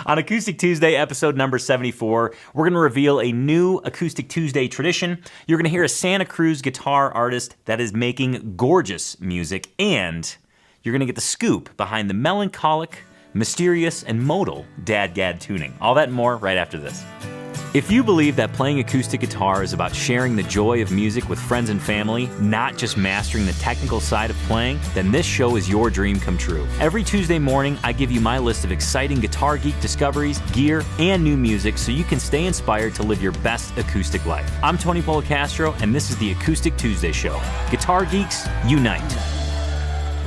On Acoustic Tuesday, episode number 74, we're going to reveal a new Acoustic Tuesday tradition. You're going to hear a Santa Cruz guitar artist that is making gorgeous music, and you're going to get the scoop behind the melancholic, mysterious, and modal DADGAD tuning. All that and more right after this. If you believe that playing acoustic guitar is about sharing the joy of music with friends and family, not just mastering the technical side of playing, then this show is your dream come true. Every Tuesday morning, I give you my list of exciting Guitar Geek discoveries, gear, and new music so you can stay inspired to live your best acoustic life. I'm Tony Polecastro, and this is the Acoustic Tuesday Show. Guitar Geeks, unite.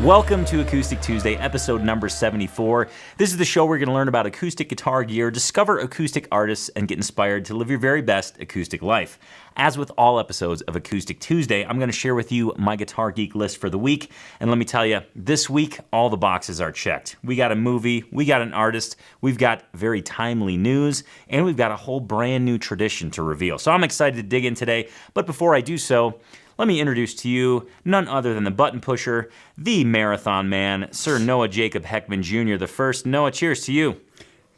Welcome to Acoustic Tuesday, episode number 74. This is the show where you're going to learn about acoustic guitar gear, discover acoustic artists, and get inspired to live your very best acoustic life. As with all episodes of Acoustic Tuesday, I'm going to share with you my Guitar Geek list for the week. And let me tell you, this week, all the boxes are checked. We got a movie, we got an artist, we've got very timely news, and we've got a whole brand new tradition to reveal. So I'm excited to dig in today. But before I do so, let me introduce to you none other than the button pusher, the marathon man, Sir Noah Jacob Heckman Jr. the first. Noah, cheers to you.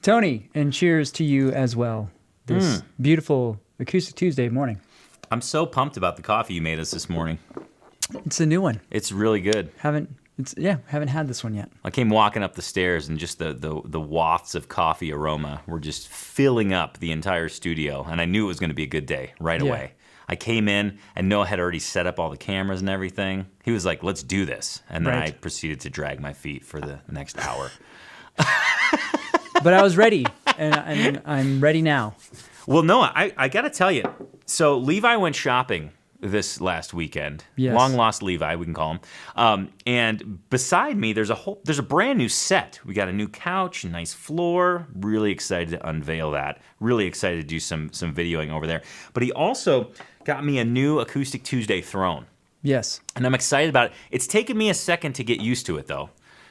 Tony, and cheers to you as well. This beautiful Acoustic Tuesday morning. I'm so pumped about the coffee you made us this morning. It's a new one. It's really good. Haven't had this one yet. I came walking up the stairs and just the wafts of coffee aroma were just filling up the entire studio, and I knew it was going to be a good day right away. I came in, and Noah had already set up all the cameras and everything. He was like, let's do this. And then I proceeded to drag my feet for the next hour. But I was ready, and I'm ready now. Well, Noah, I got to tell you, so Levi went shopping this last weekend. Yes. Long lost Levi, we can call him. And beside me, there's a brand new set. We got a new couch, a nice floor. Really excited to unveil that. Really excited to do some videoing over there. But he also got me a new Acoustic Tuesday throne. Yes. And I'm excited about it. It's taken me a second to get used to it, though,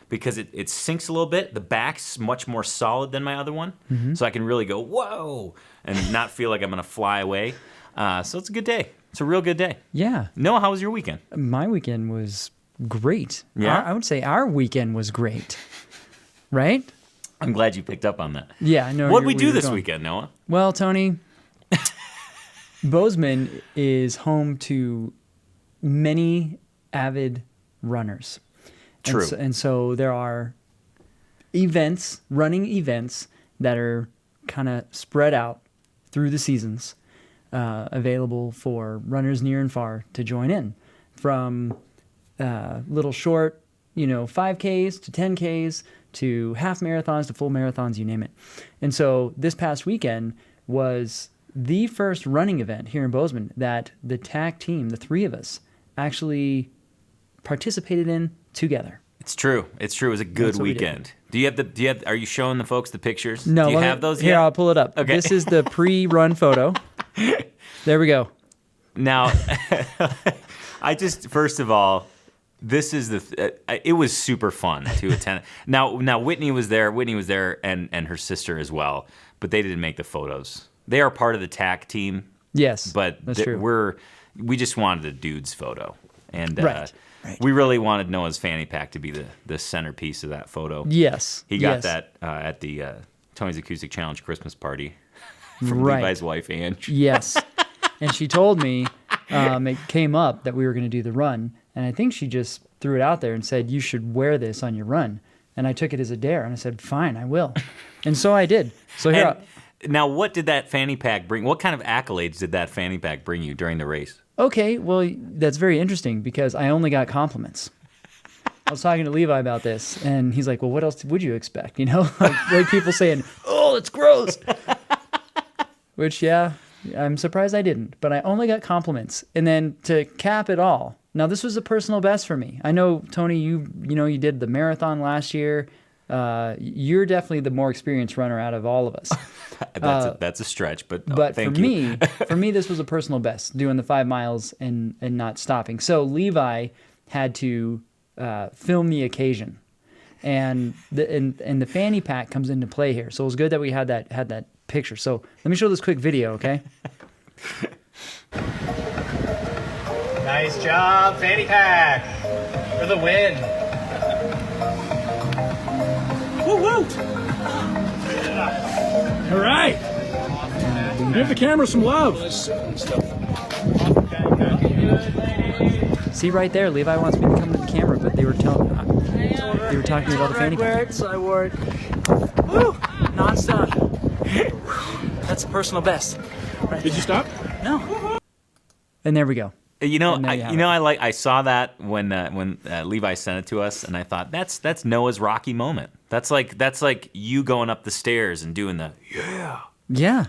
because it sinks a little bit. The back's much more solid than my other one, so I can really go, whoa, and not feel like I'm going to fly away. So it's a good day. It's a real good day. Yeah. Noah, how was your weekend? My weekend was great. Yeah? I would say our weekend was great. Right? I'm glad you picked up on that. Yeah, I know. What'd we do this weekend, Noah? Well, Tony, Bozeman is home to many avid runners. True. And so there are running events that are kind of spread out through the seasons, available for runners near and far to join in, from little short, 5Ks to 10Ks to half marathons to full marathons, you name it. And so this past weekend was the first running event here in Bozeman that the TAC team, the three of us, actually participated in together. It's true. It was a good weekend. Are you showing the folks the pictures? No. Do you have those yet? Here, I'll pull it up. Okay. This is the pre-run photo. There we go. Now, first of all, this is it was super fun to attend. Now Whitney was there and her sister as well, but they didn't make the photos. They are part of the TAC team. Yes, but that's true. We just wanted a dude's photo. And right. We really wanted Noah's fanny pack to be the centerpiece of that photo. Yes. He got that at the Tony's Acoustic Challenge Christmas party from Levi's wife, Ange. Yes. And she told me it came up that we were going to do the run, and I think she just threw it out there and said, you should wear this on your run. And I took it as a dare, and I said, fine, I will. And so I did. So here. Now, what did that fanny pack bring? What kind of accolades did that fanny pack bring you during the race? Okay, well, that's very interesting because I only got compliments. I was talking to Levi about this, and he's like, well, what else would you expect? Like people saying, oh, it's gross. Which, yeah, I'm surprised I didn't, but I only got compliments. And then to cap it all, now this was a personal best for me. I know, Tony, you did the marathon last year. You're definitely the more experienced runner out of all of us. That's a stretch, but thank you. For me, this was a personal best, doing the 5 miles and not stopping. So Levi had to film the occasion, and the fanny pack comes into play here. So it was good that we had that picture. So let me show this quick video, okay? Nice job, fanny pack, for the win. Woo woo! All right. Give the camera some love. See right there, Levi wants me to come to the camera, but they were talking about the fanny pack. So I wore it. Woo! Non-stop. That's a personal best. Right. Did you stop? No. And there we go. You know, And there you have I saw that when Levi sent it to us, and I thought that's Noah's Rocky moment. That's like you going up the stairs and doing the yeah. Yeah,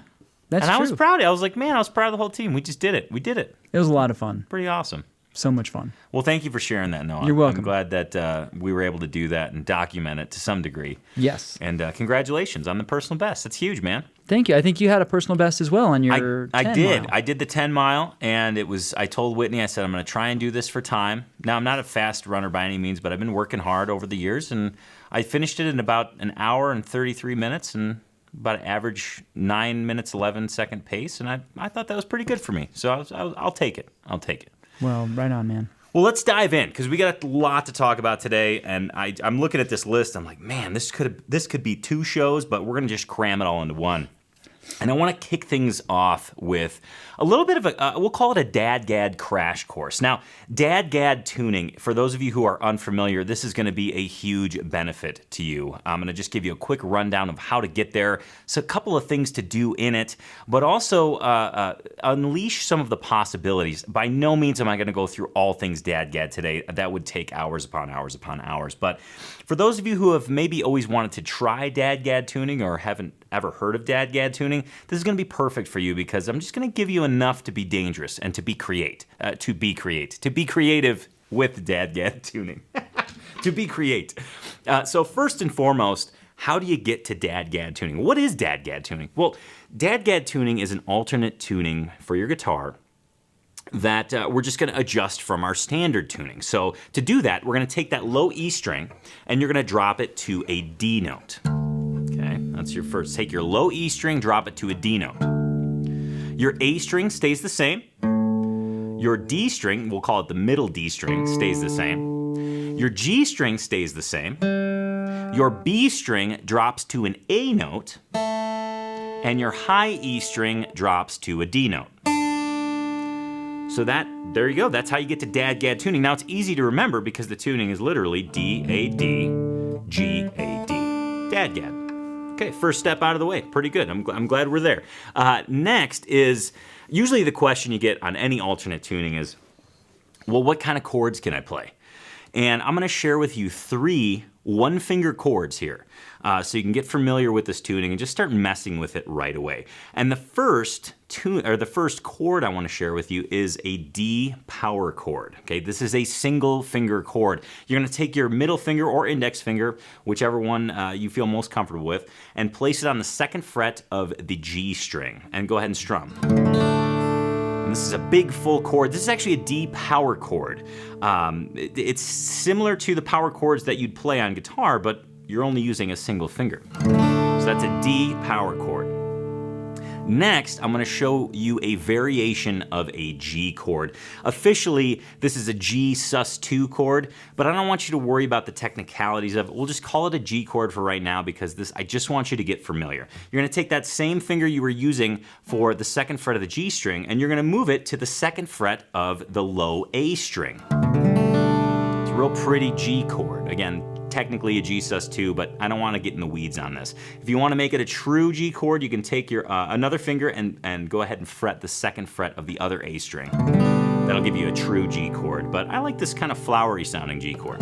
that's And true. I was proud. I was like, man, I was proud of the whole team. We just did it. We did it. It was a lot of fun. Pretty awesome. So much fun. Well, thank you for sharing that, Noah. You're welcome. I'm glad that we were able to do that and document it to some degree. Yes. And congratulations on the personal best. That's huge, man. Thank you. I think you had a personal best as well on your 10 I did. mile. I did the 10 mile, and I told Whitney, I said, I'm going to try and do this for time. Now, I'm not a fast runner by any means, but I've been working hard over the years, and I finished it in about an hour and 33 minutes and about an average 9 minutes, 11 second pace, and I thought that was pretty good for me. So I'll take it. I'll take it. Well, right on, man. Well, let's dive in because we got a lot to talk about today, and I'm looking at this list. I'm like, man, this could be 2 shows, but we're gonna just cram it all into one. And I want to kick things off with a little bit of we'll call it a DADGAD crash course. Now, DADGAD tuning, for those of you who are unfamiliar, this is going to be a huge benefit to you. I'm going to just give you a quick rundown of how to get there. So a couple of things to do in it, but also unleash some of the possibilities. By no means am I going to go through all things DADGAD today. That would take hours upon hours upon hours. But for those of you who have maybe always wanted to try DADGAD tuning or haven't ever heard of DADGAD tuning, this is going to be perfect for you because I'm just going to give you enough to be dangerous and to be creative with DADGAD tuning. To be creative. So first and foremost, how do you get to DADGAD tuning? What is DADGAD tuning? Well, DADGAD tuning is an alternate tuning for your guitar that we're just going to adjust from our standard tuning. So to do that, we're going to take that low E string and you're going to drop it to a D note. Okay, that's your first. Take your low E string, drop it to a D note. Your A string stays the same. Your D string, we'll call it the middle D string, stays the same. Your G string stays the same. Your B string drops to an A note. And your high E string drops to a D note. So there you go. That's how you get to DADGAD tuning. Now it's easy to remember because the tuning is literally D, A, D, G, A, D. DADGAD. Okay, first step out of the way. Pretty good. I'm glad we're there. Next is, usually the question you get on any alternate tuning is, well, what kind of chords can I play? And I'm going to share with you 3 one-finger chords here, so you can get familiar with this tuning and just start messing with it right away. And the first chord I want to share with you is a D power chord. Okay, this is a single-finger chord. You're going to take your middle finger or index finger, whichever one you feel most comfortable with, and place it on the 2nd fret of the G string, and go ahead and strum. This is a big full chord. This is actually a D power chord. It's similar to the power chords that you'd play on guitar, but you're only using a single finger. So that's a D power chord. Next, I'm going to show you a variation of a G chord. Officially, this is a G sus2 chord, but I don't want you to worry about the technicalities of it. We'll just call it a G chord for right now because I just want you to get familiar. You're going to take that same finger you were using for the 2nd fret of the G string, and you're going to move it to the 2nd fret of the low A string. It's a real pretty G chord. Again, technically a G sus2, but I don't want to get in the weeds on this. If you want to make it a true G chord, you can take your another finger and go ahead and fret the 2nd fret of the other A string. That'll give you a true G chord, but I like this kind of flowery sounding G chord.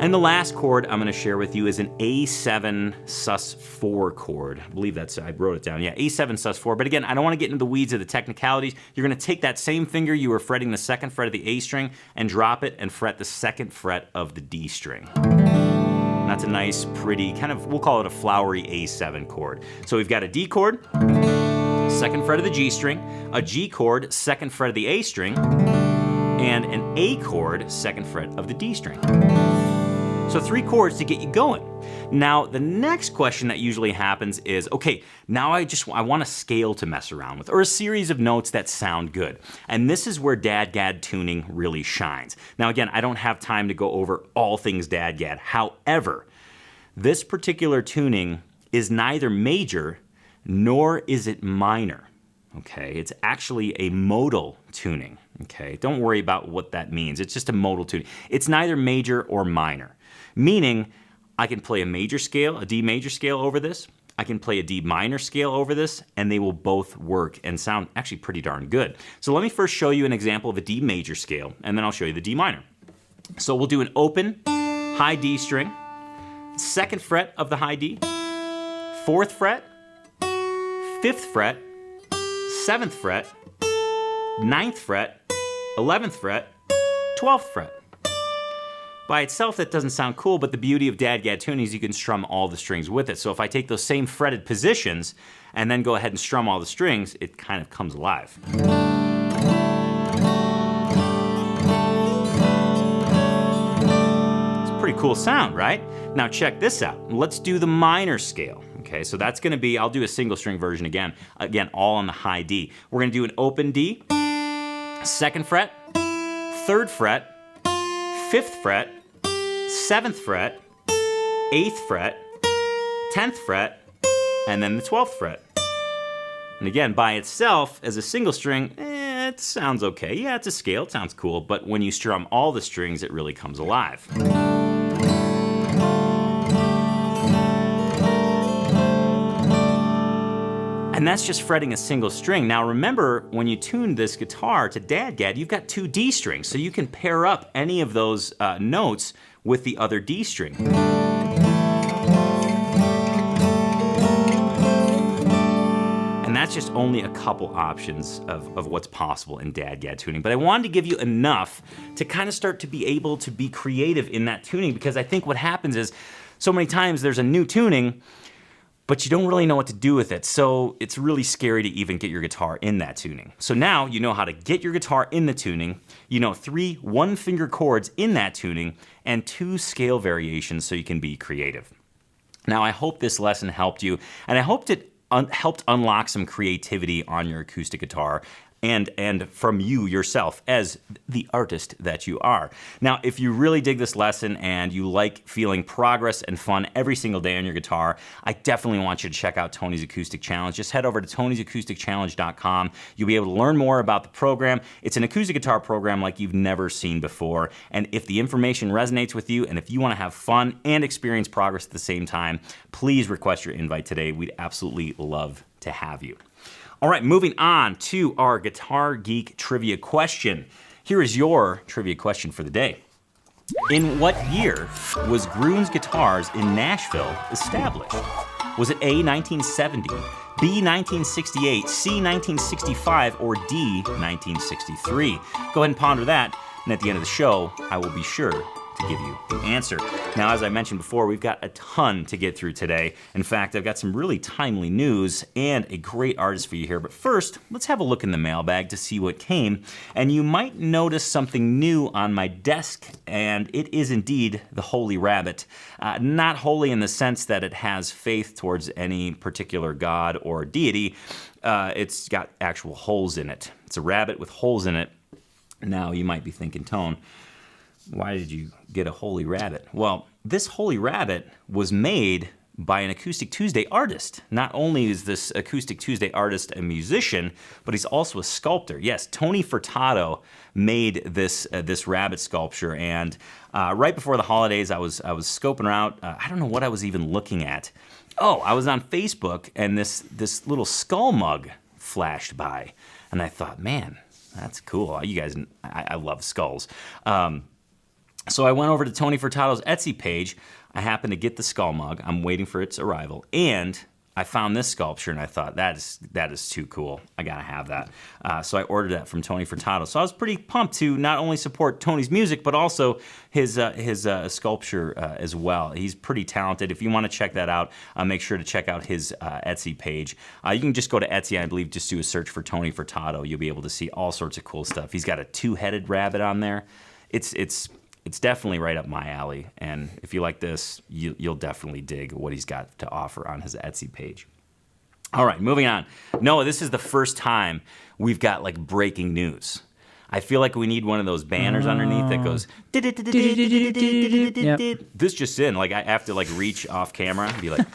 And the last chord I'm going to share with you is an A7 sus4 chord. I believe I wrote it down. Yeah, A7 sus4. But again, I don't want to get into the weeds of the technicalities. You're going to take that same finger you were fretting the 2nd fret of the A string and drop it and fret the 2nd fret of the D string. And that's a nice, pretty, kind of, we'll call it a flowery A7 chord. So we've got a D chord, 2nd fret of the G string, a G chord, 2nd fret of the A string, and an A chord, 2nd fret of the D string. So 3 chords to get you going. Now, the next question that usually happens is, okay, now I want a scale to mess around with, or a series of notes that sound good. And this is where DADGAD tuning really shines. Now, again, I don't have time to go over all things DADGAD. However, this particular tuning is neither major nor is it minor. Okay, it's actually a modal tuning. Okay, don't worry about what that means. It's just a modal tuning. It's neither major or minor, meaning I can play a major scale, a D major scale over this. I can play a D minor scale over this, and they will both work and sound actually pretty darn good. So let me first show you an example of a D major scale, and then I'll show you the D minor. So we'll do an open high D string, 2nd fret of the high D, 4th fret, 5th fret, 7th fret, 9th fret, 11th fret, 12th fret. By itself, that doesn't sound cool, but the beauty of DADGAD tuning is you can strum all the strings with it. So if I take those same fretted positions and then go ahead and strum all the strings, it kind of comes alive. It's a pretty cool sound, right? Now check this out. Let's do the minor scale. Okay, so that's gonna be, I'll do a single string version again. Again, all on the high D. We're gonna do an open D, 2nd fret, 3rd fret, 5th fret, 7th fret, 8th fret, 10th fret, and then the 12th fret. And again, by itself, as a single string, it sounds okay. Yeah, it's a scale, it sounds cool, but when you strum all the strings, it really comes alive. And that's just fretting a single string. Now remember, when you tune this guitar to DADGAD, you've got 2 D strings, so you can pair up any of those notes with the other D string. And that's just only a couple options of what's possible in DADGAD tuning. But I wanted to give you enough to kind of start to be able to be creative in that tuning, because I think what happens is so many times there's a new tuning, but you don't really know what to do with it. So it's really scary to even get your guitar in that tuning. So now you know how to get your guitar in the tuning, you know 3 one-finger chords in that tuning, and 2 scale variations so you can be creative. Now I hope this lesson helped you, and I hope it helped unlock some creativity on your acoustic guitar and from you yourself as the artist that you are. Now, if you really dig this lesson and you like feeling progress and fun every single day on your guitar, I definitely want you to check out Tony's Acoustic Challenge. Just head over to tonysAcousticChallenge.com. You'll be able to learn more about the program. It's an acoustic guitar program like you've never seen before. And if the information resonates with you and if you want to have fun and experience progress at the same time, please request your invite today. We'd absolutely love to have you. All right, moving on to our Guitar Geek trivia question. Here is your trivia question for the day. In what year was Gruhn's Guitars in Nashville established? Was it A, 1970, B, 1968, C, 1965, or D, 1963? Go ahead and ponder that, and at the end of the show, I will be sure to give you the answer. Now, as I mentioned before, we've got a ton to get through today. In fact, I've got some really timely news and a great artist for you here. But first, let's have a look in the mailbag to see what came. And you might notice something new on my desk, and it is indeed the Holy Rabbit. Not holy in the sense that it has faith towards any particular god or deity. It's got actual holes in it. It's a rabbit with holes in it. Now, you might be thinking, Tone, why did you get a Holy Rabbit? Well, this Holy Rabbit was made by an Acoustic Tuesday artist. Not only is this Acoustic Tuesday artist a musician, but he's also a sculptor. Yes, Tony Furtado made this rabbit sculpture, and right before the holidays, I was scoping out. I don't know what I was even looking at. Oh, I was on Facebook, and this little skull mug flashed by, and I thought, man, that's cool. You guys, I love skulls. So I went over to Tony Furtado's Etsy page. I happened to get the skull mug. I'm waiting for its arrival. And I found this sculpture, and I thought, that is too cool. I got to have that. So I ordered that from Tony Furtado. So I was pretty pumped to not only support Tony's music, but also his sculpture as well. He's pretty talented. If you want to check that out, make sure to check out his Etsy page. You can just go to Etsy, I believe, just do a search for Tony Furtado. You'll be able to see all sorts of cool stuff. He's got a 2-headed rabbit on there. It's definitely right up my alley, and if you like this, you'll definitely dig what he's got to offer on his Etsy page. All right, moving on. Noah, this is the first time we've got like breaking news. I feel like we need one of those banners underneath that goes. Yep. This just in, like I have to like reach off camera and be like,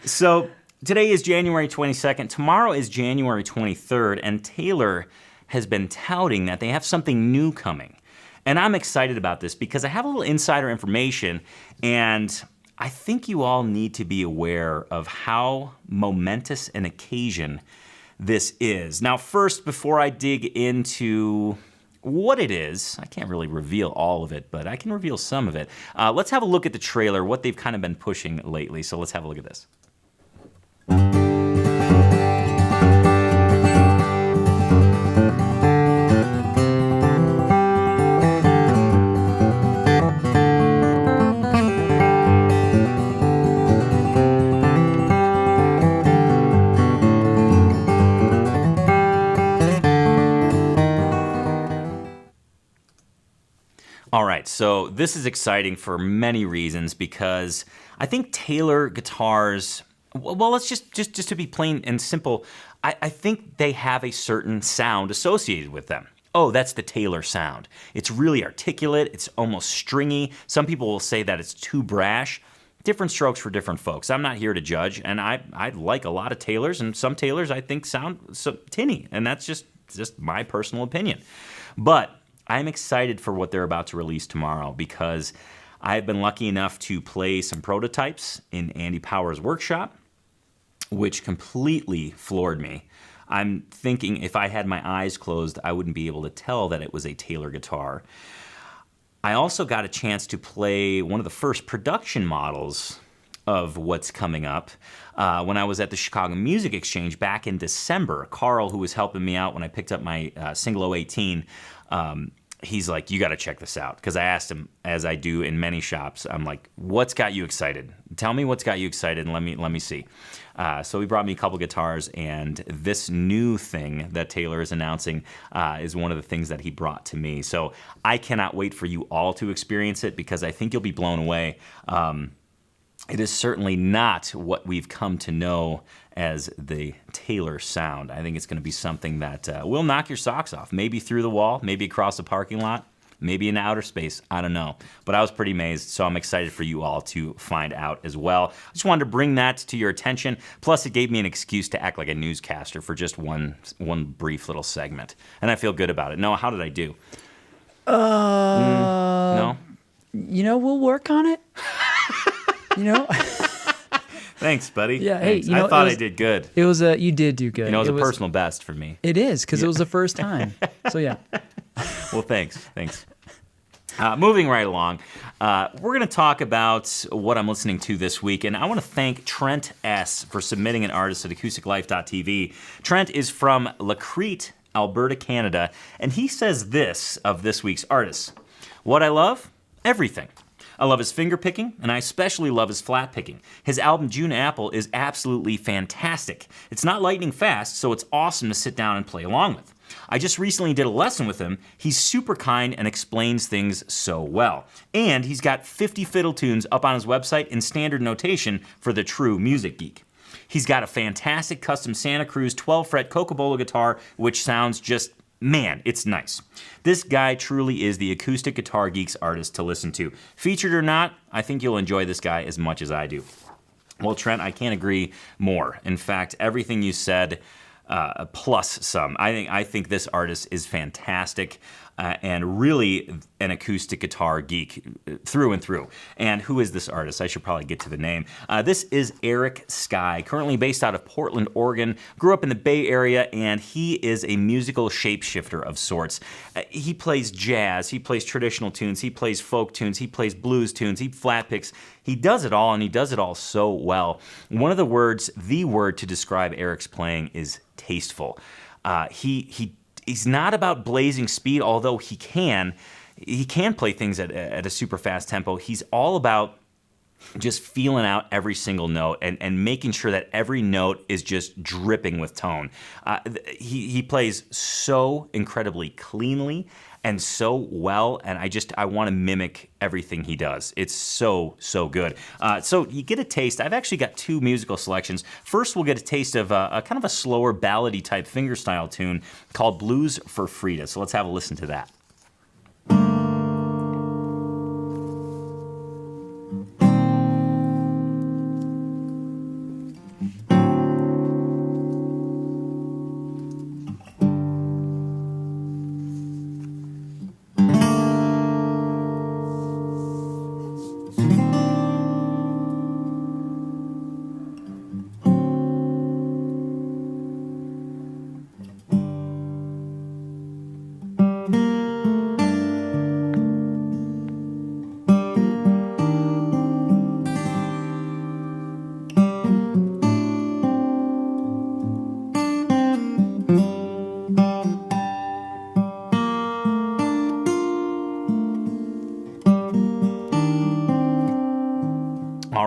So today is January 22nd. Tomorrow is January 23rd, and Taylor has been touting that they have something new coming. And I'm excited about this because I have a little insider information, and I think you all need to be aware of how momentous an occasion this is. Now, first, before I dig into what it is, I can't really reveal all of it, but I can reveal some of it. Let's have a look at the trailer, what they've kind of been pushing lately. So let's have a look at this. All right, so this is exciting for many reasons because I think Taylor guitars, well, let's just to be plain and simple, I think they have a certain sound associated with them. Oh, that's the Taylor sound. It's really articulate, it's almost stringy. Some people will say that it's too brash. Different strokes for different folks. I'm not here to judge, and I like a lot of Taylors, and some Taylors I think sound so tinny, and that's just my personal opinion. But I'm excited for what they're about to release tomorrow because I've been lucky enough to play some prototypes in Andy Power's workshop, which completely floored me. I'm thinking if I had my eyes closed, I wouldn't be able to tell that it was a Taylor guitar. I also got a chance to play one of the first production models of what's coming up when I was at the Chicago Music Exchange back in December. Carl, who was helping me out when I picked up my single 018, he's like, you got to check this out. Because I asked him, as I do in many shops, I'm like, what's got you excited? Tell me what's got you excited and let me see. So he brought me a couple guitars, and this new thing that Taylor is announcing is one of the things that he brought to me. So I cannot wait for you all to experience it because I think you'll be blown away. It is certainly not what we've come to know as the Taylor sound. I think it's going to be something that will knock your socks off. Maybe through the wall, maybe across the parking lot, maybe in outer space. I don't know. But I was pretty amazed, so I'm excited for you all to find out as well. I just wanted to bring that to your attention. Plus, it gave me an excuse to act like a newscaster for just one brief little segment. And I feel good about it. Noah, how did I do? No? You know, we'll work on it. You know? Thanks, buddy. Yeah, Thanks. hey, you know, I thought I did good. It was you did do good. You know, it was a personal best for me. It is, because it was the first time. So, yeah. Well, thanks. Moving right along, we're going to talk about what I'm listening to this week, and I want to thank Trent S. for submitting an artist at acousticlife.tv. Trent is from La Crete, Alberta, Canada, and he says this of this week's artist. What I love? Everything. I love his finger picking, and I especially love his flat picking. His album June Apple is absolutely fantastic. It's not lightning fast, so it's awesome to sit down and play along with. I just recently did a lesson with him. He's super kind and explains things so well. And he's got 50 fiddle tunes up on his website in standard notation for the true music geek. He's got a fantastic custom Santa Cruz 12-fret Cocobolo guitar, which sounds just, man, it's nice. This guy truly is the Acoustic Guitar Geek's artist to listen to. Featured or not, I think you'll enjoy this guy as much as I do. Well, Trent, I can't agree more. In fact, everything you said, plus some. I think this artist is fantastic and really an acoustic guitar geek through and through. And who is this artist? I should probably get to the name. This is Eric Sky, currently based out of Portland, Oregon. Grew up in the Bay Area, and he is a musical shapeshifter of sorts. He plays jazz, he plays traditional tunes, he plays folk tunes, he plays blues tunes, he flat picks. He does it all, and he does it all so well. One of the words, the word to describe Eric's playing is tasteful. He's not about blazing speed, although he can play things at a super fast tempo. He's all about just feeling out every single note and making sure that every note is just dripping with tone. He plays so incredibly cleanly and so well, and I want to mimic everything he does. It's so good. So you get a taste. I've actually got two musical selections. First, we'll get a taste of a kind of a slower ballady type fingerstyle tune called Blues for Frida. So let's have a listen to that.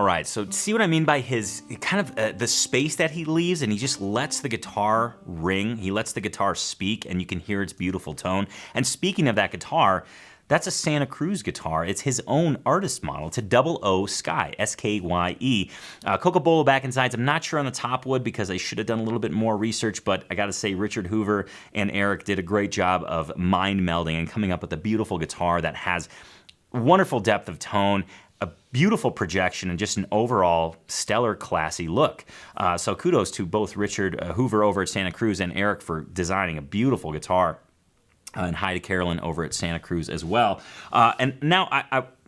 right, so see what I mean by his kind of the space that he leaves, and he just lets the guitar ring. He lets the guitar speak, and you can hear its beautiful tone. And speaking of that guitar, that's a Santa Cruz guitar. It's his own artist model. It's a 00 Skye, S-K-Y-E. Cocobolo back and sides. I'm not sure on the top wood because I should have done a little bit more research, but I gotta say Richard Hoover and Eric did a great job of mind melding and coming up with a beautiful guitar that has wonderful depth of tone, a beautiful projection, and just an overall stellar, classy look. So kudos to both Richard Hoover over at Santa Cruz and Eric for designing a beautiful guitar. And hi to Carolyn over at Santa Cruz as well. And now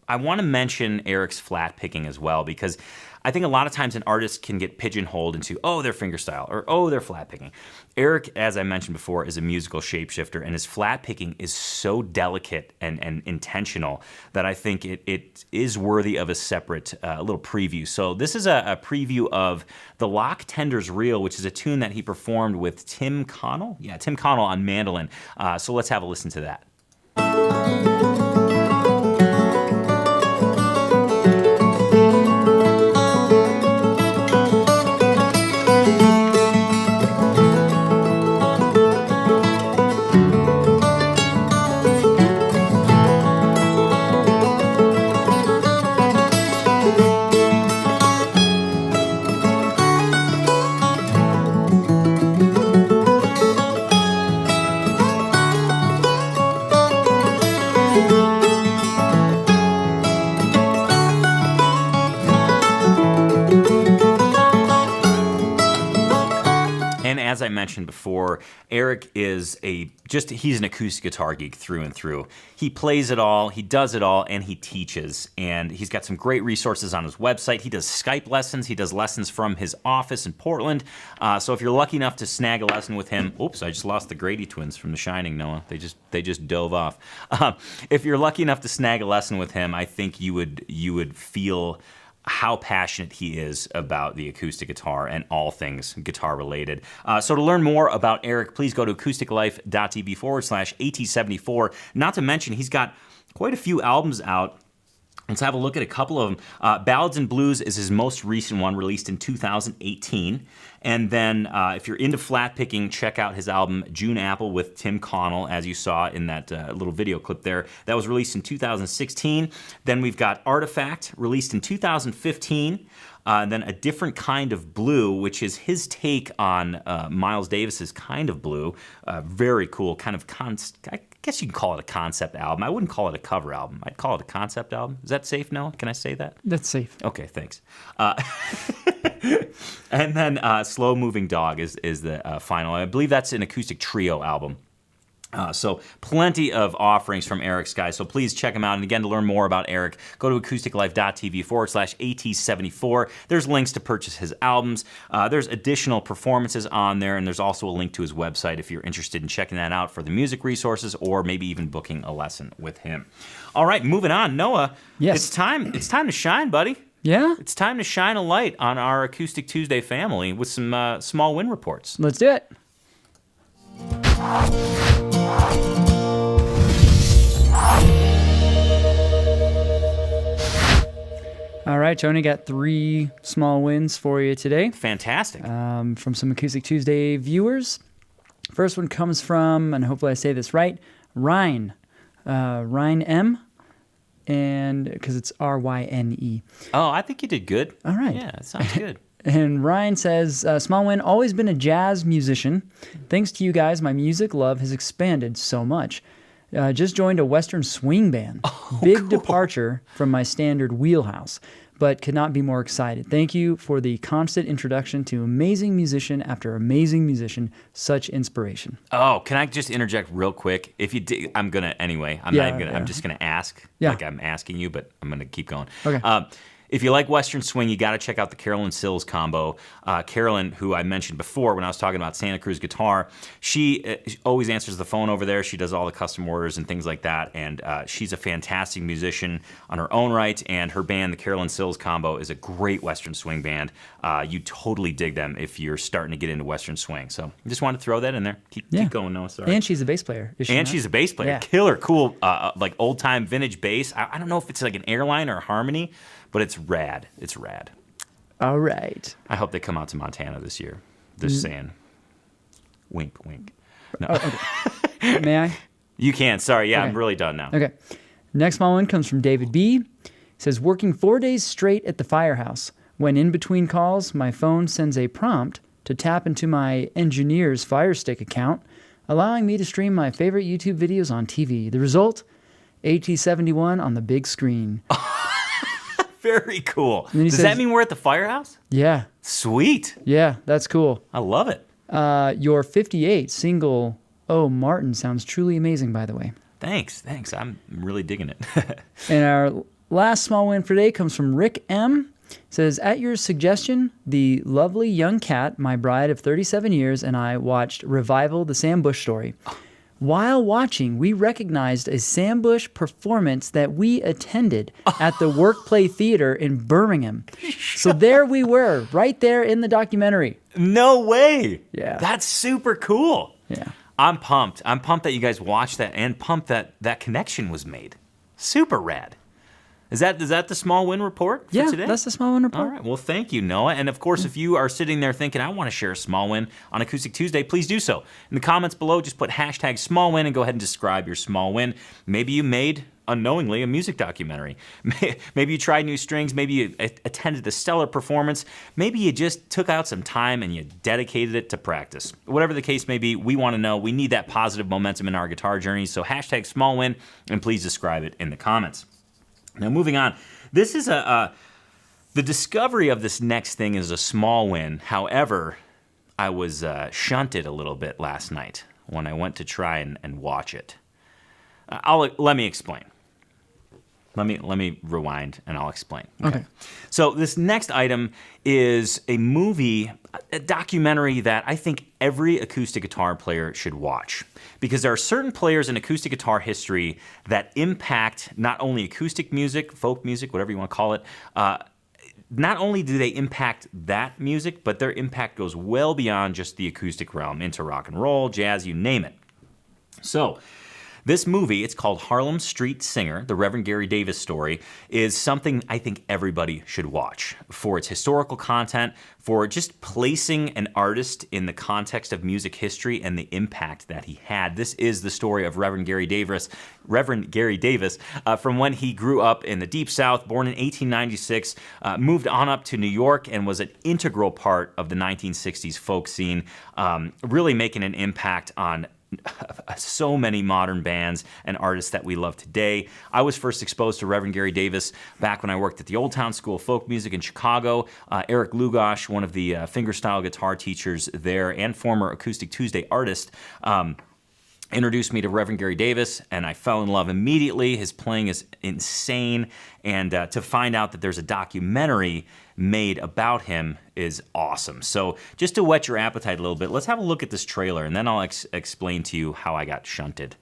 I want to mention Eric's flat picking as well, because I think a lot of times an artist can get pigeonholed into, oh, their fingerstyle, or oh, they're flat picking. Eric, as I mentioned before, is a musical shapeshifter, and his flat picking is so delicate and intentional that I think it is worthy of a separate little preview. So this is a preview of The Lock Tender's Reel, which is a tune that he performed with Tim Connell? Yeah, Tim Connell on mandolin. So let's have a listen to that. As I mentioned before, Eric is he's an acoustic guitar geek through and through. He plays it all, he does it all, and he teaches. And he's got some great resources on his website. He does Skype lessons. He does lessons from his office in Portland. So if you're lucky enough to snag a lesson with him, oops, I just lost the Grady twins from The Shining, Noah. They just dove off. If you're lucky enough to snag a lesson with him, I think you would feel how passionate he is about the acoustic guitar and all things guitar related. So to learn more about Eric, please go to acousticlife.tv/AT74. Not to mention, he's got quite a few albums out. Let's have a look at a couple of them. Ballads and Blues is his most recent one, released in 2018. And then if you're into flat picking, check out his album June Apple with Tim Connell, as you saw in that little video clip there. That was released in 2016. Then we've got Artifact, released in 2015. And then A Different Kind of Blue, which is his take on Miles Davis's Kind of Blue. Very cool, kind of I guess you can call it a concept album. I wouldn't call it a cover album. I'd call it a concept album. Is that safe, Noah? Can I say that? That's safe. Okay, thanks. And then Slow Moving Dog is the final. I believe that's an acoustic trio album. So plenty of offerings from Eric's guys, so please check him out. And again, to learn more about Eric, go to acousticlife.tv/AT74. There's links to purchase his albums. There's additional performances on there, and there's also a link to his website if you're interested in checking that out for the music resources or maybe even booking a lesson with him. All right, moving on. Noah, yes. It's time to shine, buddy. Yeah? It's time to shine a light on our Acoustic Tuesday family with some small win reports. Let's do it. All right, Tony, got 3 small wins for you today. Fantastic. From some Acoustic Tuesday viewers. First one comes from, and hopefully I say this right, Ryan. Ryan M. And because it's R-Y-N-E. Oh, I think you did good. All right. Yeah, it sounds good. And Ryan says, small win, always been a jazz musician. Thanks to you guys, my music love has expanded so much. Just joined a Western swing band. Oh, Big cool. departure from my standard wheelhouse, but could not be more excited. Thank you for the constant introduction to amazing musician after amazing musician. Such inspiration. Oh, can I just interject real quick? If you did, I'm gonna anyway. I'm not even gonna. I'm just gonna ask. Yeah. Like I'm asking you, but I'm gonna keep going. Okay. If you like Western swing, you got to check out the Carolyn Sills combo. Carolyn, who I mentioned before when I was talking about Santa Cruz guitar, she always answers the phone over there. She does all the custom orders and things like that, and she's a fantastic musician on her own right, and her band, the Carolyn Sills Bills Combo is a great Western swing band. You totally dig them if you're starting to get into Western swing. So I just wanted to throw that in there. Keep going, Noah. Sorry. And she's a bass player. Is she And not? she's a bass player. Yeah. Killer, cool, like old-time vintage bass. I don't know if it's like an Airline or a Harmony, but it's rad. It's rad. All right. I hope they come out to Montana this year. Just saying. Wink, wink. No. Okay. May I? You can. Sorry. Yeah, Okay. I'm really done now. Okay. Next small one comes from David B. It says, working 4 days straight at the firehouse. When in between calls, my phone sends a prompt to tap into my engineer's Fire Stick account, allowing me to stream my favorite YouTube videos on TV. The result? AT71 on the big screen. Very cool. then he Does says- that mean we're at the firehouse? Yeah. Sweet. Yeah, that's cool. I love it. Your 58 single, Oh Martin, sounds truly amazing, by the way. Thanks. I'm really digging it. And our last small win for today comes from Rick M. It says, at your suggestion, the lovely young cat, my bride of 37 years, and I watched Revival, the Sam Bush Story. While watching, we recognized a Sam Bush performance that we attended at the Workplay Theater in Birmingham. So there we were, right there in the documentary. No way. Yeah. That's super cool. Yeah. I'm pumped. I'm pumped that you guys watched that and pumped that that connection was made. Super rad. Is that the small win report for Yeah, today? that's the small win report. All right. Well, thank you, Noah. And of course, if you are sitting there thinking, I want to share a small win on Acoustic Tuesday, please do so. In the comments below, just put hashtag small win and go ahead and describe your small win. Maybe you made, unknowingly, a music documentary. Maybe you tried new strings. Maybe you attended a stellar performance. Maybe you just took out some time and you dedicated it to practice. Whatever the case may be, we want to know. We need that positive momentum in our guitar journey. So hashtag small win, and please describe it in the comments. Now, moving on. This is the discovery of this next thing is a small win. However, I was shunted a little bit last night when I went to try and watch it. Let me explain. Let me rewind and I'll explain. Okay. So this next item is a movie, a documentary that I think every acoustic guitar player should watch, because there are certain players in acoustic guitar history that impact not only acoustic music, folk music, whatever you want to call it. Not only do they impact that music, but their impact goes well beyond just the acoustic realm, into rock and roll, jazz, you name it. So this movie, it's called Harlem Street Singer, the Reverend Gary Davis story, is something I think everybody should watch for its historical content, for just placing an artist in the context of music history and the impact that he had. This is the story of Reverend Gary Davis, from when he grew up in the Deep South, born in 1896, moved on up to New York, and was an integral part of the 1960s folk scene, really making an impact on so many modern bands and artists that we love today. I was first exposed to Reverend Gary Davis back when I worked at the Old Town School of Folk Music in Chicago. Eric Lugosh, one of the fingerstyle guitar teachers there and former Acoustic Tuesday artist, introduced me to Reverend Gary Davis, and I fell in love immediately. His playing is insane, and to find out that there's a documentary made about him is awesome. So just to whet your appetite a little bit, let's have a look at this trailer, and then I'll explain to you how I got shunted.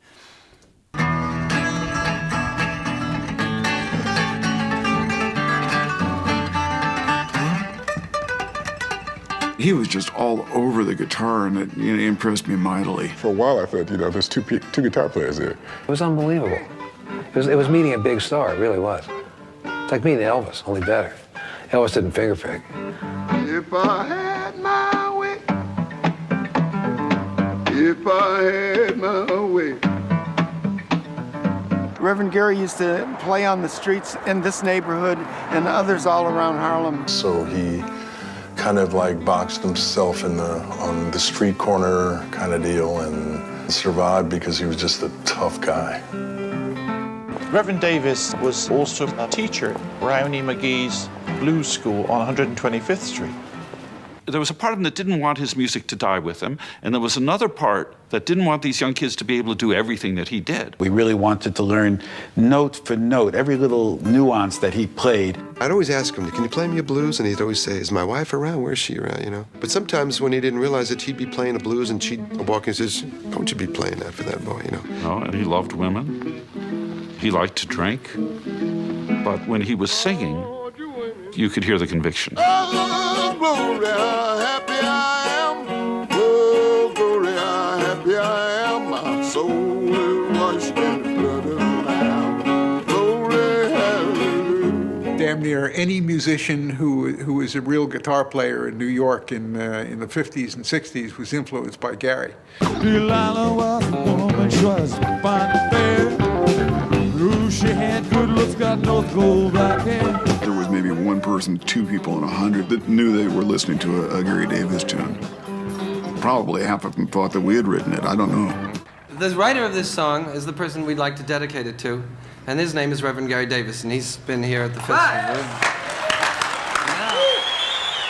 He was just all over the guitar, and it impressed me mightily. For a while, I thought, there's two guitar players there. It was unbelievable. It was meeting a big star, it really was. It's like meeting Elvis, only better. Elvis didn't finger pick. If I had my way, if I had my way. Reverend Gary used to play on the streets in this neighborhood and others all around Harlem. So he kind of like boxed himself on the street corner kind of deal and survived because he was just a tough guy. Reverend Davis was also a teacher at Brownie McGee's Blues School on 125th Street. There was a part of him that didn't want his music to die with him, and there was another part that didn't want these young kids to be able to do everything that he did. We really wanted to learn note for note, every little nuance that he played. I'd always ask him, can you play me a blues? And he'd always say, is my wife around? Where's she around, But sometimes when he didn't realize it, he'd be playing a blues and she'd walk in and says, don't you be playing that for that boy, Oh, and he loved women. He liked to drink. But when he was singing, you could hear the conviction. Oh, Gloria, happy I am. Oh, Gloria, happy I am. My soul is washed in the blood of the Lamb. Glory, hallelujah. Damn near any musician who was a real guitar player in New York in the 50s and 60s was influenced by Gary. Delilah was a woman, she was fine and fair. Ooh, she had good looks, got no gold black hair. There was maybe one person, two people in 100 that knew they were listening to a Gary Davis tune. Probably half of them thought that we had written it. I don't know. The writer of this song is the person we'd like to dedicate it to, and his name is Reverend Gary Davis, and he's been here at the festival.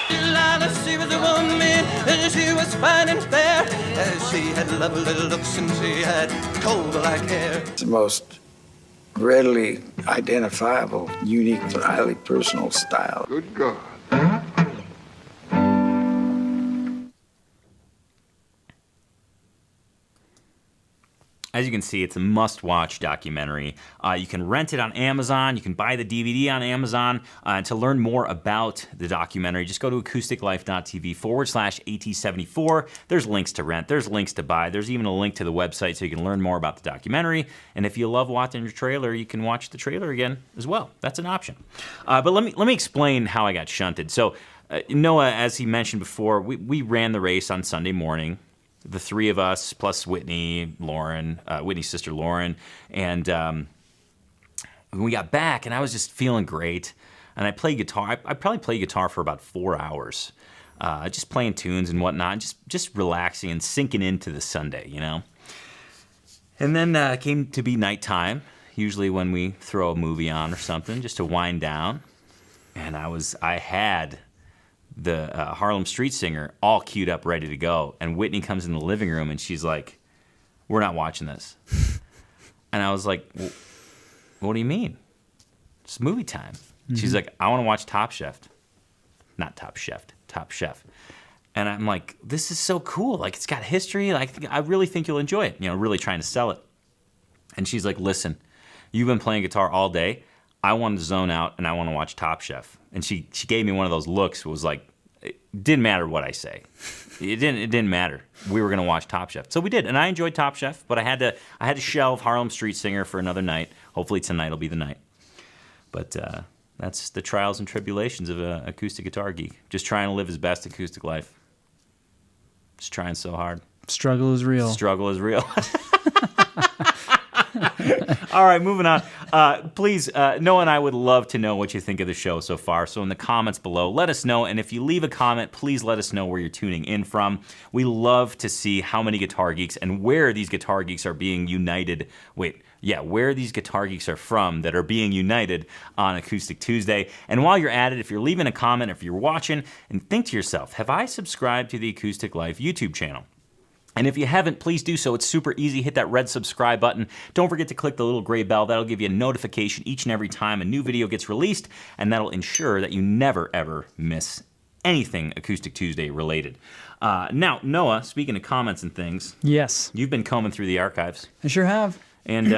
Delilah, she was a woman, and she was fine and fair. She had lovely looks and she had coal black hair. It's the most readily identifiable, unique, but highly personal style. Good God. As you can see, it's a must-watch documentary. You can rent it on Amazon. You can buy the DVD on Amazon. To learn more about the documentary, just go to acousticlife.tv/AT74. There's links to rent. There's links to buy. There's even a link to the website so you can learn more about the documentary. And if you love watching your trailer, you can watch the trailer again as well. That's an option. But let me explain how I got shunted. So Noah, as he mentioned before, we ran the race on Sunday morning. The three of us, plus Whitney, Lauren, Whitney's sister Lauren, and when we got back, and I was just feeling great, and I played guitar. I probably played guitar for about 4 hours, just playing tunes and whatnot, just relaxing and sinking into the Sunday, you know. And then it came to be nighttime, usually when we throw a movie on or something, just to wind down, and I had the Harlem Street Singer all queued up, ready to go. And Whitney comes in the living room and she's like, "We're not watching this." And I was like, well, "What do you mean? It's movie time." Mm-hmm. She's like, "I want to watch Top Chef." Not Top Chef, Top Chef. And I'm like, "This is so cool. Like, it's got history. Like, I really think you'll enjoy it." You know, really trying to sell it. And she's like, "Listen, you've been playing guitar all day. I want to zone out and I want to watch Top Chef." And she gave me one of those looks. It was like, it didn't matter what I say. It didn't matter. We were gonna watch Top Chef, so we did, and I enjoyed Top Chef. But I had to shelve Harlem Street Singer for another night. Hopefully tonight will be the night. But that's the trials and tribulations of an acoustic guitar geek. Just trying to live his best acoustic life. Just trying so hard. Struggle is real. Struggle is real. All right, moving on. Please, Noah and I would love to know what you think of the show so far. So in the comments below, let us know. And if you leave a comment, please let us know where you're tuning in from. We love to see how many guitar geeks and where these guitar geeks are being united. Where these guitar geeks are from that are being united on Acoustic Tuesday. And while you're at it, if you're leaving a comment, if you're watching, and think to yourself, have I subscribed to the Acoustic Life YouTube channel? And if you haven't, please do so. It's super easy. Hit that red subscribe button. Don't forget to click the little gray bell. That'll give you a notification each and every time a new video gets released, and that'll ensure that you never, ever miss anything Acoustic Tuesday related. Now, Noah, speaking of comments and things. Yes. You've been combing through the archives. I sure have. And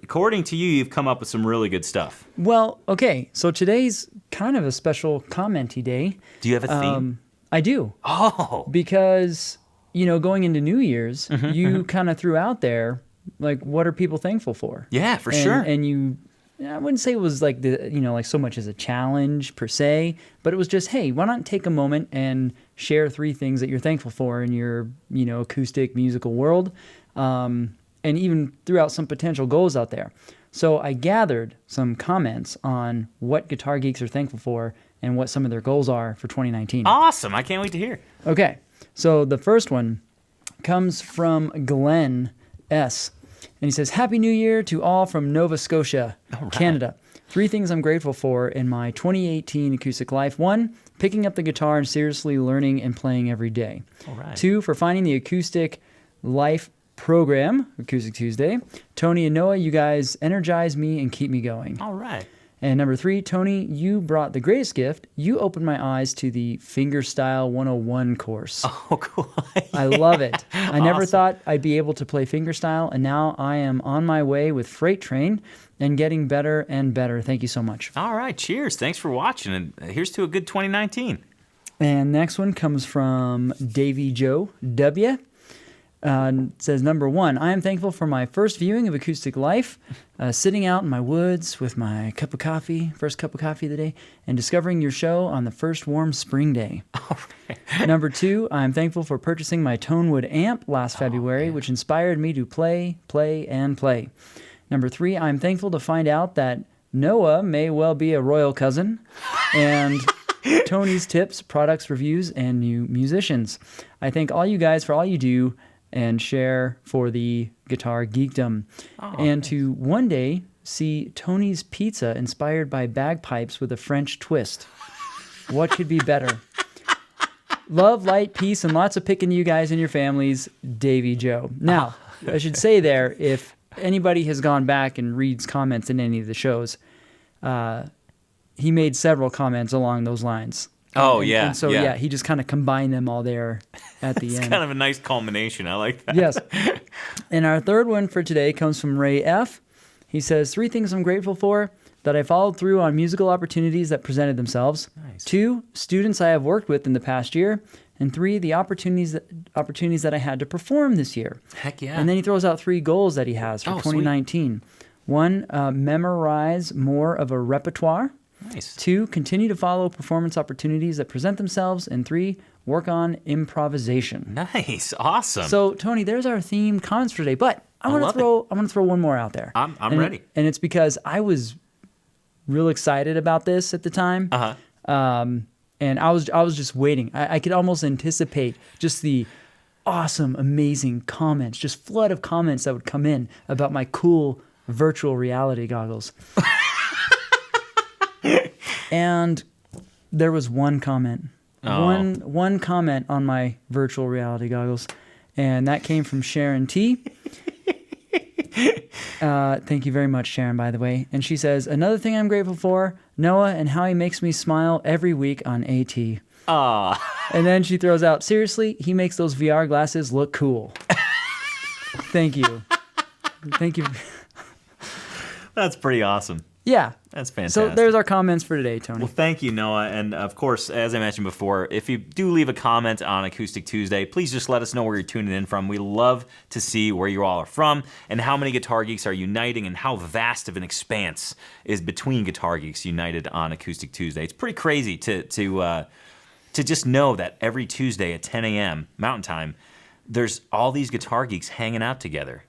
according to you, you've come up with some really good stuff. Well, okay. So today's kind of a special commenty day. Do you have a theme? I do. Oh. Because, you know, going into New Year's, you kind of threw out there, like, what are people thankful for? Yeah, for sure. And you, I wouldn't say it was like like so much as a challenge per se, but it was just, hey, why not take a moment and share 3 things that you're thankful for in your, acoustic musical world, and even threw out some potential goals out there. So I gathered some comments on what guitar geeks are thankful for and what some of their goals are for 2019. Awesome. I can't wait to hear. Okay. So the first one comes from Glenn S. And he says, "Happy New Year to all from Nova Scotia, Canada. 3 things I'm grateful for in my 2018 acoustic life. 1, picking up the guitar and seriously learning and playing every day. All right. 2, for finding the acoustic life program, Acoustic Tuesday. Tony and Noah, you guys energize me and keep me going. All right. And number 3, Tony, you brought the greatest gift. You opened my eyes to the Fingerstyle 101 course. Oh, cool. I love it. I never thought I'd be able to play fingerstyle, and now I am on my way with Freight Train and getting better and better. Thank you so much. All right, cheers. Thanks for watching, and here's to a good 2019. And next one comes from Davy Joe W. It says, number 1, I am thankful for my first viewing of Acoustic Life, sitting out in my woods with my cup of coffee, first cup of coffee of the day, and discovering your show on the first warm spring day. All right. Number 2, I am thankful for purchasing my Tonewood amp last February, which inspired me to play, and play. Number 3, I am thankful to find out that Noah may well be a royal cousin, and Tony's tips, products, reviews, and new musicians. I thank all you guys for all you do and share for the guitar geekdom. And to one day see Tony's Pizza inspired by bagpipes with a French twist. What could be better? Love, light, peace, and lots of picking you guys and your families, Davy Joe. Now, I should say there, if anybody has gone back and reads comments in any of the shows, he made several comments along those lines. And so he just kind of combined them all there at the end. It's kind of a nice culmination. I like that. Yes. And our third one for today comes from Ray F. He says, 3 things I'm grateful for: that I followed through on musical opportunities that presented themselves. Nice. 2, students I have worked with in the past year. And 3, the opportunities that I had to perform this year. Heck yeah. And then he throws out 3 goals that he has for 2019. Sweet. 1, memorize more of a repertoire. Nice. 2, continue to follow performance opportunities that present themselves. And 3, work on improvisation. Nice. Awesome. So, Tony, there's our themed comments for today. But I want to throw one more out there. I'm ready. And it's because I was real excited about this at the time. And I was just waiting. I could almost anticipate just the awesome, amazing comments, just flood of comments that would come in about my cool virtual reality goggles. And there was one comment, one comment on my virtual reality goggles, and that came from Sharon T. Thank you very much, Sharon, by the way. And she says, another thing I'm grateful for, Noah and how he makes me smile every week on AT. And then she throws out, seriously, he makes those VR glasses look cool. Thank you. Thank you. That's pretty awesome. Yeah. That's fantastic. So there's our comments for today, Tony. Well, thank you, Noah. And of course, as I mentioned before, if you do leave a comment on Acoustic Tuesday, please just let us know where you're tuning in from. We love to see where you all are from and how many guitar geeks are uniting and how vast of an expanse is between guitar geeks united on Acoustic Tuesday. It's pretty crazy to just know that every Tuesday at 10 a.m. Mountain Time, there's all these guitar geeks hanging out together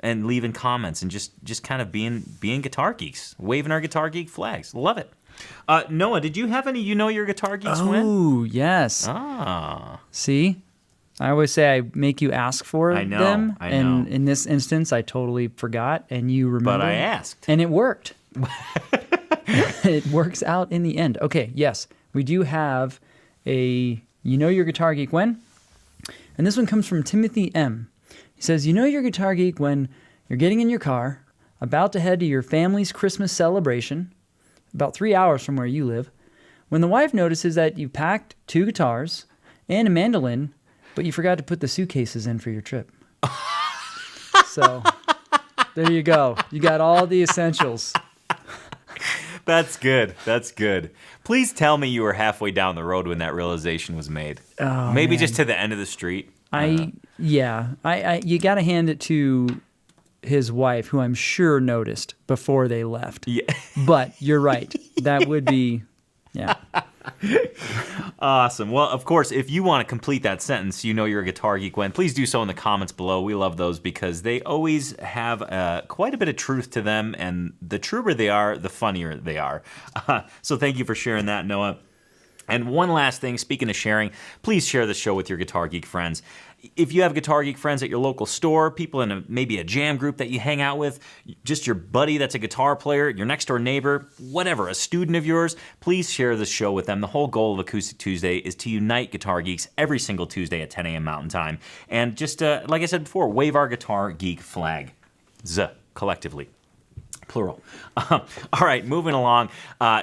and leaving comments and just kind of being guitar geeks, waving our guitar geek flags. Love it. Noah, did you have any Your Guitar Geeks win? Oh, yes. See? I always say I make you ask for them. I know. And in this instance, I totally forgot, and you remembered. But I asked. And it worked. It works out in the end. Okay, yes. We do have a Your Guitar Geek when? And this one comes from Timothy M. He says, Your Guitar Geek when you're getting in your car, about to head to your family's Christmas celebration, about 3 hours from where you live, when the wife notices that you packed 2 guitars and a mandolin, but you forgot to put the suitcases in for your trip. So, there you go. You got all the essentials. That's good. That's good. Please tell me you were halfway down the road when that realization was made. Oh, Maybe man. just to the end of the street. You got to hand it to his wife, who I'm sure noticed before they left. Yeah. But you're right. That would be, yeah. Awesome. Well, of course, if you want to complete that sentence, You're a Guitar Geek when, please do so in the comments below. We love those because they always have quite a bit of truth to them, and the truer they are, the funnier they are. So thank you for sharing that, Noah. And one last thing, speaking of sharing, please share the show with your Guitar Geek friends. If you have Guitar Geek friends at your local store, people in maybe a jam group that you hang out with, just your buddy that's a guitar player, your next door neighbor, whatever, a student of yours, please share the show with them. The whole goal of Acoustic Tuesday is to unite guitar geeks every single Tuesday at 10 a.m. Mountain Time. And just, like I said before, wave our Guitar Geek flag. Collectively. Plural. All right, moving along.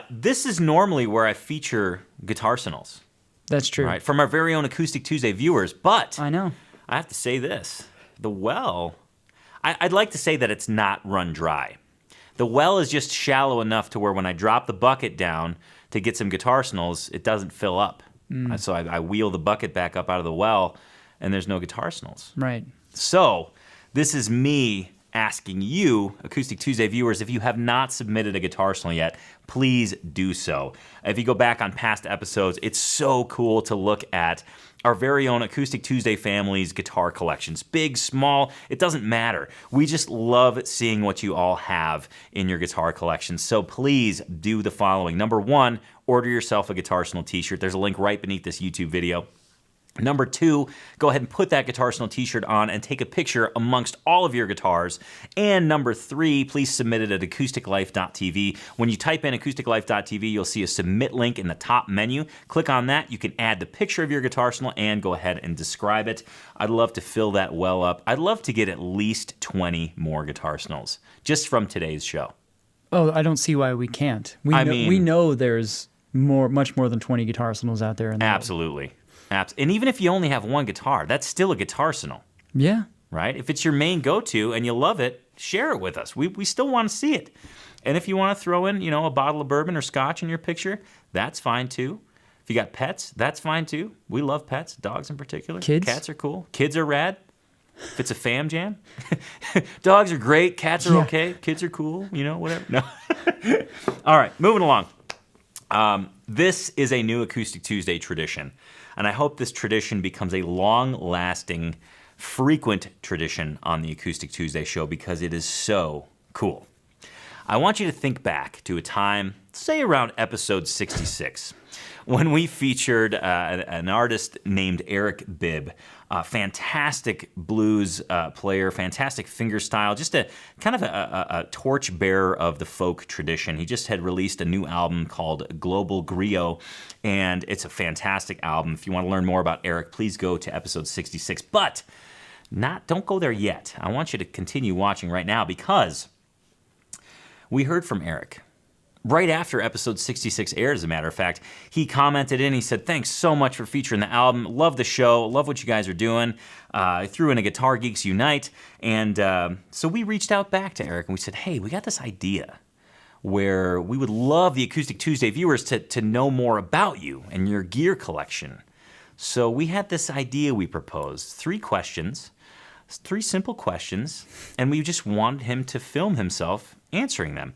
This is normally where I feature guitarsenals. That's true. Right, from our very own Acoustic Tuesday viewers. But I know. I have to say this. I'd like to say that it's not run dry. The well is just shallow enough to where when I drop the bucket down to get some guitar snulls, it doesn't fill up. So I wheel the bucket back up out of the well, and there's no guitar snulls. Right. So this is me asking you, Acoustic Tuesday viewers, if you have not submitted a guitar snull yet, please do so. If you go back on past episodes, it's so cool to look at our very own Acoustic Tuesday family's guitar collections. Big, small, it doesn't matter. We just love seeing what you all have in your guitar collections. So please do the following. Number 1, order yourself a Guitar Snull t-shirt. There's a link right beneath this YouTube video. Number 2, go ahead and put that Guitar Snull t-shirt on and take a picture amongst all of your guitars. And number 3, please submit it at acousticlife.tv. When you type in acousticlife.tv, you'll see a submit link in the top menu. Click on that. You can add the picture of your Guitar Snull and go ahead and describe it. I'd love to fill that well up. I'd love to get at least 20 more Guitar Snulls just from today's show. Oh, I don't see why we can't. We know there's much more than 20 Guitar Snulls out there in the world. Absolutely. And even if you only have one guitar, that's still a Guitar Snull. Yeah. Right? If it's your main go-to and you love it, share it with us. We still want to see it. And if you want to throw in, a bottle of bourbon or scotch in your picture, that's fine too. If you got pets, that's fine too. We love pets, dogs in particular. Kids. Cats are cool. Kids are rad. If it's a fam jam. Dogs are great. Cats are okay. Kids are cool. Whatever. No. All right, moving along. This is a new Acoustic Tuesday tradition. And I hope this tradition becomes a long-lasting, frequent tradition on the Acoustic Tuesday show because it is so cool. I want you to think back to a time, say around episode 66, when we featured an artist named Eric Bibb, a fantastic blues player, fantastic fingerstyle, just a kind of a torchbearer of the folk tradition. He just had released a new album called Global Griot, and it's a fantastic album. If you want to learn more about Eric, please go to episode 66. But don't go there yet. I want you to continue watching right now because we heard from Eric. Right after episode 66 aired, as a matter of fact, he commented in, he said, "Thanks so much for featuring the album. Love the show. Love what you guys are doing." I threw in a Guitar Geeks Unite. And so we reached out back to Eric and we said, "Hey, we got this idea where we would love the Acoustic Tuesday viewers to know more about you and your gear collection." So we had this idea we proposed. 3 questions, 3 simple questions, and we just wanted him to film himself answering them.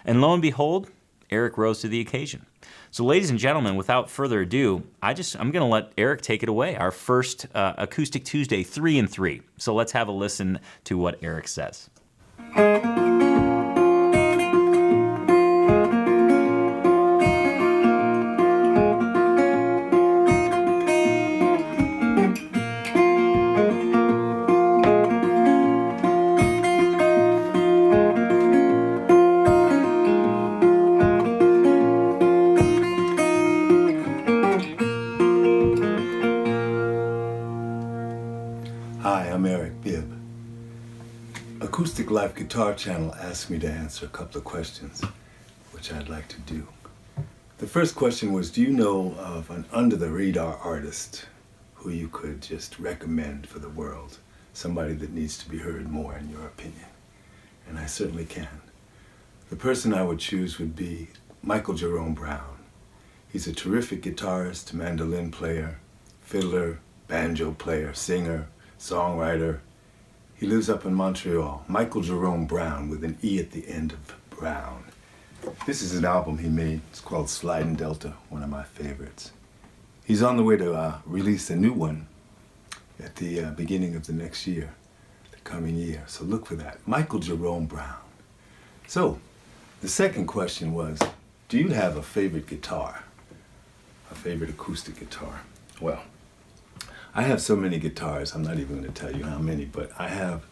And lo and behold, Eric rose to the occasion. So ladies and gentlemen, without further ado, I'm going to let Eric take it away, our first Acoustic Tuesday 3 and 3. So let's have a listen to what Eric says. Acoustic Life Guitar Channel asked me to answer a couple of questions, which I'd like to do. The first question was, do you know of an under-the-radar artist who you could just recommend for the world? Somebody that needs to be heard more, in your opinion? And I certainly can. The person I would choose would be Michael Jerome Brown. He's a terrific guitarist, mandolin player, fiddler, banjo player, singer, songwriter. He lives up in Montreal. Michael Jerome Brown, with an E at the end of Brown. This is an album he made. It's called Slidin' Delta, one of my favorites. He's on the way to release a new one at the beginning of the next year, the coming year. So look for that. Michael Jerome Brown. So, the second question was, do you have a favorite guitar? A favorite acoustic guitar? Well, I have so many guitars, I'm not even going to tell you how many, but I have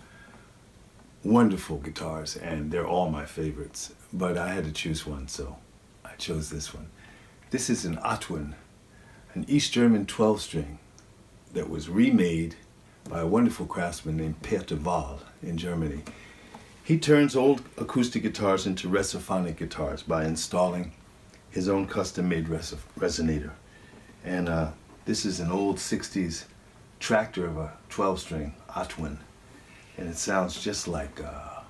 wonderful guitars, and they're all my favorites. But I had to choose one, so I chose this one. This is an Atwin, an East German 12-string that was remade by a wonderful craftsman named Per de Waal in Germany. He turns old acoustic guitars into resophonic guitars by installing his own custom-made resonator. And this is an old 60s tractor of a 12-string Atwin, and it sounds just like a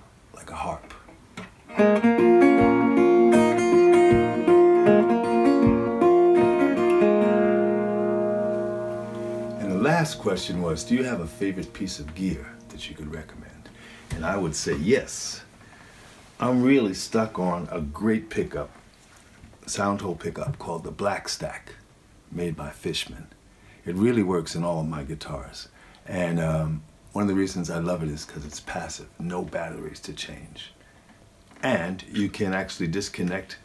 harp. And the last question was, do you have a favorite piece of gear that you could recommend? And I would say yes. I'm really stuck on a great pickup, sound hole pickup called the Black Stack, made by Fishman. It really works in all of my guitars. And one of the reasons I love it is because it's passive, no batteries to change. And you can actually disconnect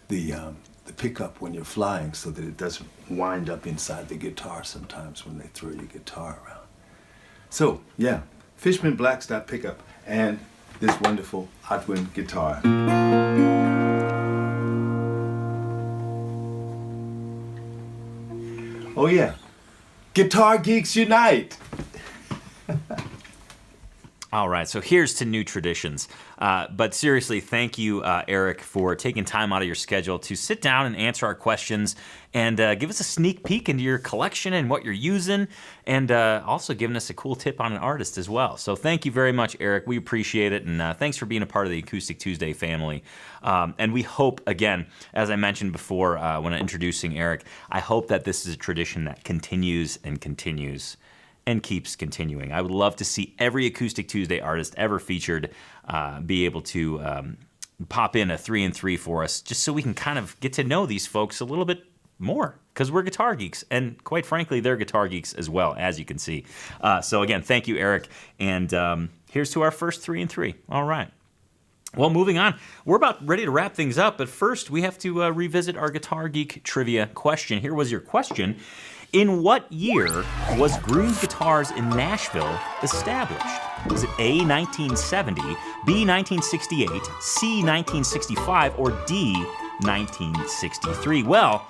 the pickup when you're flying so that it doesn't wind up inside the guitar sometimes when they throw your guitar around. So, yeah, Fishman Black Stack pickup and this wonderful Atwin guitar. Oh yeah, Guitar Geeks Unite! All right, so here's to new traditions. But seriously, thank you, Eric, for taking time out of your schedule to sit down and answer our questions and give us a sneak peek into your collection and what you're using, and also giving us a cool tip on an artist as well. So thank you very much, Eric. We appreciate it, and thanks for being a part of the Acoustic Tuesday family. And we hope, again, as I mentioned before when introducing Eric, I hope that this is a tradition that continues and continues and keeps continuing. I would love to see every Acoustic Tuesday artist ever featured be able to pop in a 3 and 3 for us, just so we can kind of get to know these folks a little bit more, because we're guitar geeks, and quite frankly, they're guitar geeks as well, as you can see. So again, thank you, Eric, and here's to our first 3 and 3. All right. Well, moving on, we're about ready to wrap things up, but first we have to revisit our Guitar Geek trivia question. Here was your question. In what year was Groone's Guitars in Nashville established? Was it A, 1970, B, 1968, C, 1965, or D, 1963? Well,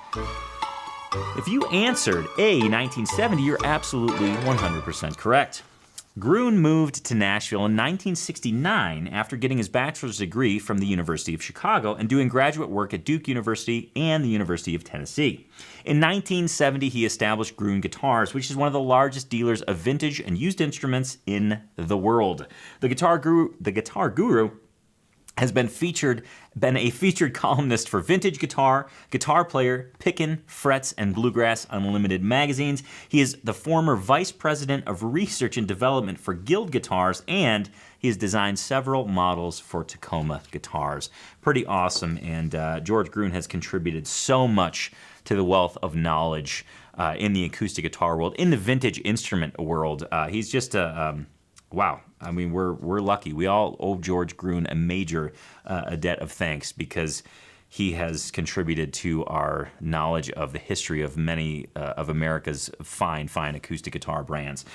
if you answered A, 1970, you're absolutely 100% correct. Groone moved to Nashville in 1969 after getting his bachelor's degree from the University of Chicago and doing graduate work at Duke University and the University of Tennessee. In 1970, he established Groone Guitars, which is one of the largest dealers of vintage and used instruments in the world. The Guitar Guru has been a featured columnist for Vintage Guitar, Guitar Player, Pickin', Frets, and Bluegrass Unlimited magazines. He is the former Vice President of Research and Development for Guild Guitars, and he has designed several models for Tacoma guitars. Pretty awesome, and George Groone has contributed so much to the wealth of knowledge in the acoustic guitar world, in the vintage instrument world. He's just a... wow. I mean, we're lucky. We all owe George Groone a major a debt of thanks, because he has contributed to our knowledge of the history of many of America's fine acoustic guitar brands.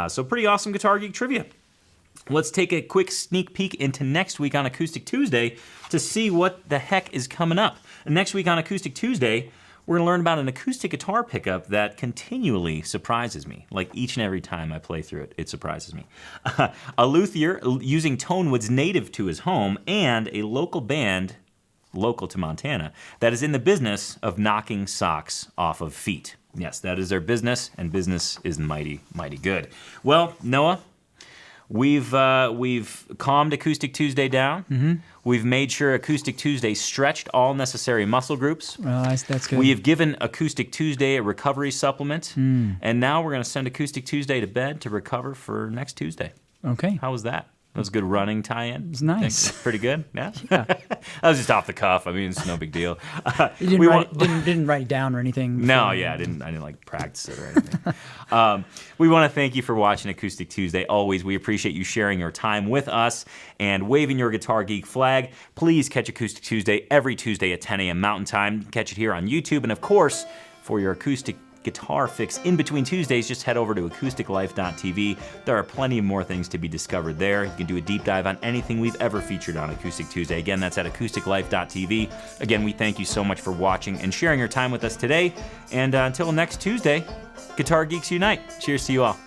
So pretty awesome Guitar Geek trivia. Let's take a quick sneak peek into next week on Acoustic Tuesday to see what the heck is coming up. Next week on Acoustic Tuesday, we're going to learn about an acoustic guitar pickup that continually surprises me. Like each and every time I play through it, it surprises me. A luthier using tone woods native to his home, and a local band, local to Montana, that is in the business of knocking socks off of feet. Yes, that is their business, and business is mighty, mighty good. Well, Noah, we've calmed Acoustic Tuesday down. Mm-hmm. We've made sure Acoustic Tuesday stretched all necessary muscle groups. That's good. We have given Acoustic Tuesday a recovery supplement, and now we're going to send Acoustic Tuesday to bed to recover for next Tuesday. Okay. How was that? That was a good running tie-in. It was nice. Pretty good, yeah? Yeah. That was just off the cuff. I mean, it's no big deal. You didn't write it down or anything? No, yeah, I didn't like practice it or anything. We want to thank you for watching Acoustic Tuesday. Always, we appreciate you sharing your time with us and waving your Guitar Geek flag. Please catch Acoustic Tuesday every Tuesday at 10 a.m. Mountain Time. Catch it here on YouTube. And of course, for your acoustic guitar fix in between Tuesdays, just head over to acousticlife.tv. There are plenty more things to be discovered there. You can do a deep dive on anything we've ever featured on Acoustic Tuesday. Again, that's at acousticlife.tv. Again, we thank you so much for watching and sharing your time with us today. And until next Tuesday, Guitar Geeks Unite. Cheers to you all.